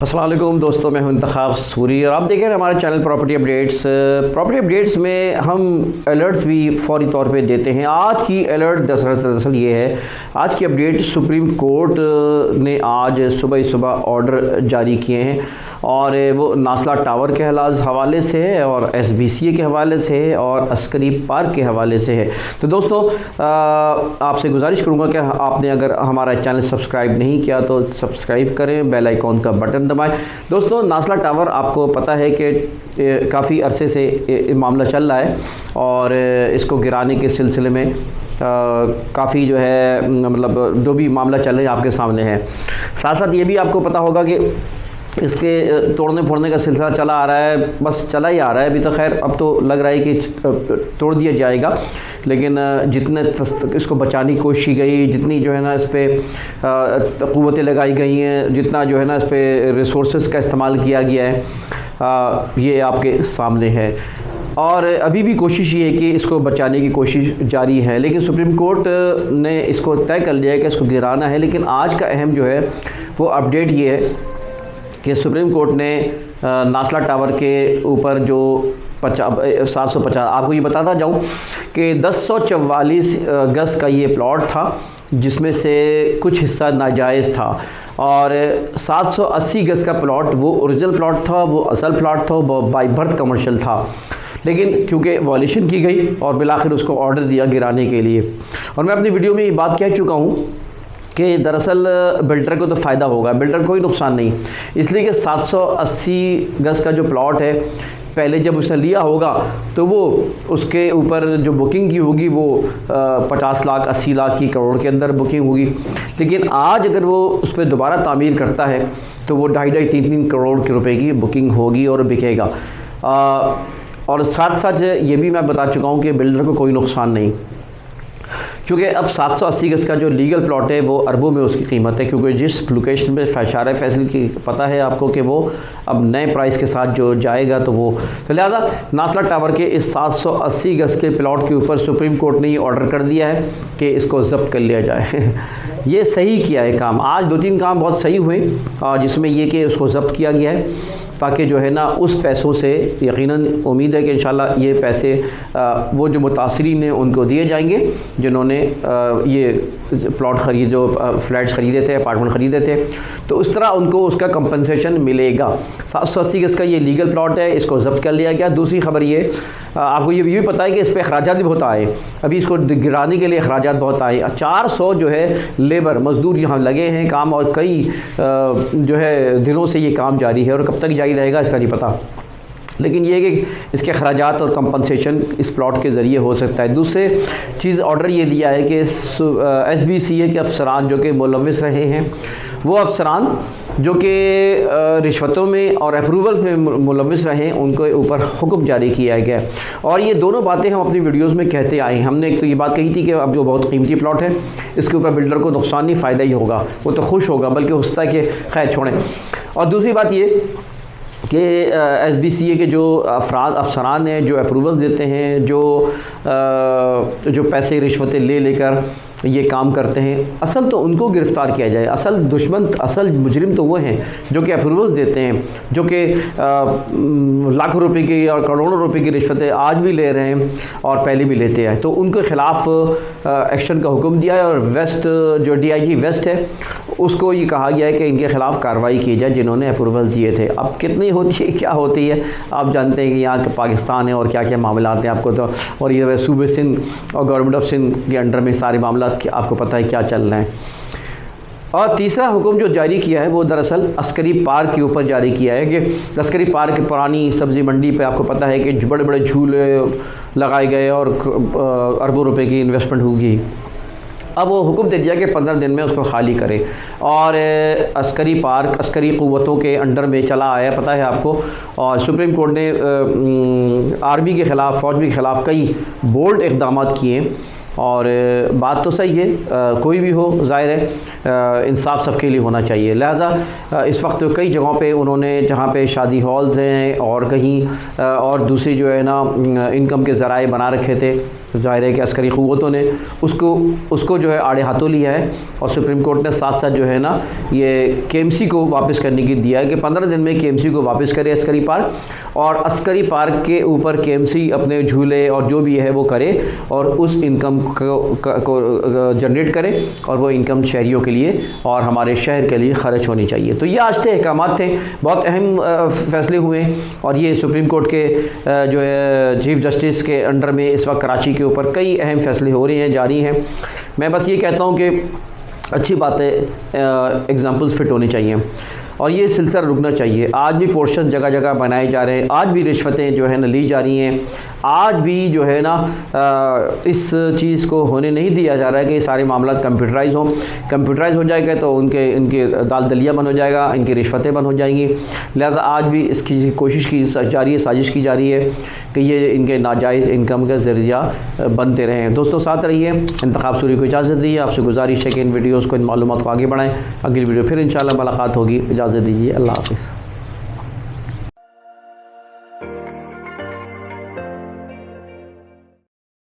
अस्सलाम वालेकुम दोस्तों, मैं हूं इंतखाब सूरी और आप देख रहे हैं हमारे channel property updates. Property updates में हम अलर्ट्स भी फौरी तौर पे देते हैं। आज की अलर्ट दरअसल ये है, आज की अपडेट सुप्रीम कोर्ट ने आज सुबह ऑर्डर जारी किए हैं और वो नासला टावर के हवाले से है और SBCA के हवाले से है और अस्करी पार्क के हवाले से है। तो दोस्तों आपसे गुजारिश करूँगा कि आपने अगर हमारा चैनल सब्सक्राइब नहीं किया तो सब्सक्राइब करें, बेल आइकॉन का बटन दबाएं। दोस्तों नासला टावर आपको पता है कि काफ़ी अरसे से मामला चल रहा है और इसको गिराने के सिलसिले में काफ़ी जो है मतलब जो भी मामला चल रहा है आपके सामने है। साथ साथ ये भी आपको पता होगा कि इसके तोड़ने फोड़ने का सिलसिला चला आ रहा है, बस चला ही आ रहा है। अभी तो खैर अब तो लग रहा है कि तोड़ दिया जाएगा, लेकिन जितने इसको बचाने की कोशिश की गई, जितनी जो है ना इस पर क़ुव्वतें लगाई गई हैं, जितना जो है ना इस पर रिसोर्सेज का इस्तेमाल किया गया है, ये आपके सामने है। और अभी भी कोशिश ये है कि इसको बचाने की कोशिश जारी है, लेकिन सुप्रीम कोर्ट ने इसको तय कर लिया है कि इसको गिराना है। लेकिन आज का अहम जो है वो अपडेट ये है कि सुप्रीम कोर्ट ने नासला टावर के ऊपर जो 750 आपको ये बताता जाऊँ कि 1044 गज़ का ये प्लॉट था, जिसमें से कुछ हिस्सा नाजायज़ था और 780 गज़ का प्लॉट वो ओरिजिनल प्लॉट था, वो असल प्लॉट था, वो बाई बर्थ कमर्शियल था। लेकिन क्योंकि वॉल्यूशन की गई और बिलाखिर उसको ऑर्डर दिया गिराने के लिए। और मैं अपनी वीडियो में ये बात कह चुका हूँ कि दरअसल बिल्डर को तो फ़ायदा होगा, बिल्डर कोई नुकसान नहीं, इसलिए कि 780 गज़ का जो प्लॉट है पहले जब उसने लिया होगा तो वो उसके ऊपर जो बुकिंग की होगी वो 50 लाख 80 लाख की करोड़ के अंदर बुकिंग होगी। लेकिन आज अगर वो उस पर दोबारा तामीर करता है तो वो 2.5-3 करोड़ के रुपए की बुकिंग होगी और बिकेगा। और साथ साथ ये भी मैं बता चुका हूँ कि बिल्डर को कोई नुकसान नहीं, क्योंकि अब 780 गज़ का जो लीगल प्लॉट है वो अरबों में उसकी कीमत है, क्योंकि जिस लोकेशन पे शारा फैसल की पता है आपको कि वो अब नए प्राइस के साथ जो जाएगा तो वो तो लिहाजा नासला टावर के इस 780 गज़ के प्लॉट के ऊपर सुप्रीम कोर्ट ने ये ऑर्डर कर दिया है कि इसको ज़ब्त कर लिया जाए। ये सही किया है काम, आज 2-3 काम बहुत सही हुए जिसमें ये कि उसको ज़ब्त किया गया है ताकि जो है ना उस पैसों से यकीनन उम्मीद है कि इंशाल्लाह ये पैसे वो जो मुतासरीन हैं उनको दिए जाएंगे जिन्होंने ये प्लॉट जो फ्लैट्स ख़रीदे थे, अपार्टमेंट ख़रीदे थे, तो उस तरह उनको उसका कंपनसेशन मिलेगा। 780 गज़ का ये लीगल प्लॉट है, इसको ज़ब्त कर लिया गया। दूसरी खबर ये आपको ये भी पता है कि इस पर अखराजात भी बहुत आए, अभी इसको गिराने के लिए अखराजात बहुत आए। 400 जो है लेबर मज़दूर यहाँ लगे हैं काम और कई जो है दिनों से ये काम जारी है और कब तक जारी रहेगा इसका नहीं पता, लेकिन ये कि इसके अखराजात और कंपनसेशन इस प्लॉट के ज़रिए हो सकता है। दूसरे चीज़ ऑर्डर ये दिया है कि SBCA के अफसरान जो कि मुलव्विस रहे हैं, वो अफसरान जो कि रिश्वतों में और अप्रूवल में मुलव्विस रहे, उनके ऊपर हुक्म जारी किया गया। और ये दोनों बातें हम अपनी वीडियोस में कहते आए हैं। हमने एक तो ये बात कही थी कि अब जो बहुत कीमती प्लॉट है इसके ऊपर बिल्डर को नुकसान नहीं, फ़ायदा ही होगा, वो तो खुश होगा, बल्कि होता है कि खैर छोड़ें। और दूसरी बात ये कि SBCA के जो अफसरान हैं जो अप्रूवल्स देते हैं, जो पैसे रिश्वतें लेकर ये काम करते हैं, असल तो उनको गिरफ़्तार किया जाए। असल दुश्मन, असल मुजरिम तो वो हैं जो कि अप्रूवल्स देते हैं, जो कि लाखों रुपए की और करोड़ों रुपए की रिश्वतें आज भी ले रहे हैं और पहले भी लेते हैं। तो उनके ख़िलाफ़ एक्शन का हुक्म दिया है और वेस्ट जो DIG वेस्ट है उसको ये कहा गया है कि इनके ख़िलाफ़ कार्रवाई की जाए जिन्होंने अप्रूवल दिए थे। अब कितनी होती है, क्या होती है, आप जानते हैं कि यहाँ के पाकिस्तान है और क्या क्या मामला हैं आपको तो, और ये सूबे सिंध और गवर्नमेंट ऑफ सिंध के अंडर में सारे मामला आपको पता है क्या चल रहे हैं। और तीसरा हुक्म जो जारी किया है वो दरअसल अस्करी पार्क के ऊपर जारी किया है कि अस्करी पार्क पुरानी सब्ज़ी मंडी पे आपको पता है कि बड़े बड़े झूले लगाए गए और अरबों रुपए की इन्वेस्टमेंट होगी। अब वो हुक्म दे दिया कि 15 दिन में उसको खाली करे। और अस्करी पार्क अस्करी क़ुव्वतों के अंडर में चला आया, पता है आपको, और सुप्रीम कोर्ट ने आर्मी के ख़िलाफ़, फ़ौज के ख़िलाफ़ कई बोल्ड इक़दाम किए और बात तो सही है, कोई भी हो ज़ाहिर है इंसाफ सबके लिए होना चाहिए। लिहाजा इस वक्त कई जगहों पे उन्होंने, जहाँ पे शादी हॉल्स हैं और कहीं और दूसरी जो है ना इनकम के ज़राए बना रखे थे, ज़ाहिर है कि अस्करी क़ुव्वतों ने उसको जो है आड़े हाथों लिया है और सुप्रीम कोर्ट ने साथ साथ जो है ना ये केएमसी को वापस करने की दिया है कि 15 दिन में केएमसी को वापस करे अस्करी पार्क, और अस्करी पार्क के ऊपर केएमसी अपने झूले और जो भी है वो करे और उस इनकम को जनरेट करे और वो इनकम शहरियों के लिए और हमारे शहर के लिए ख़र्च होनी चाहिए। तो ये आज थे अहकाम थे, बहुत अहम फ़ैसले हुए और ये सुप्रीम कोर्ट के जो है चीफ जस्टिस के अंडर में इस वक्त कराची के ऊपर कई अहम फैसले हो रहे हैं, जारी हैं। मैं बस ये कहता हूँ कि अच्छी बात है, एग्ज़ाम्पल्स फिट होने चाहिए और ये सिलसिला रुकना चाहिए। आज भी पोर्शन जगह जगह बनाए जा रहे हैं, आज भी रिश्वतें जो है ना ली जा रही हैं, आज भी जो है ना इस चीज़ को होने नहीं दिया जा रहा है कि ये सारे मामला कंप्यूटराइज़ हों। कंप्यूटराइज़ हो जाएगा तो इनके दाल दलिया बंद हो जाएगा, इनकी रिश्वतें बंद हो जाएंगी। लिहाजा आज भी इसकी कोशिश की जा रही है, साजिश की जा रही है कि ये इनके नाजायज़ इनकम का ज़रिया बनते रहें। दोस्तों साथ रहिए, इंतखाब सूरी को इजाज़त दी। आपसे गुजारिश है कि इन वीडियोज़ को, इन मालूमात को आगे बढ़ाएँ। अगली वीडियो फिर इंशाल्लाह मुलाकात होगी। इजाज़त दीजिए, अल्लाह हाफ़िज़।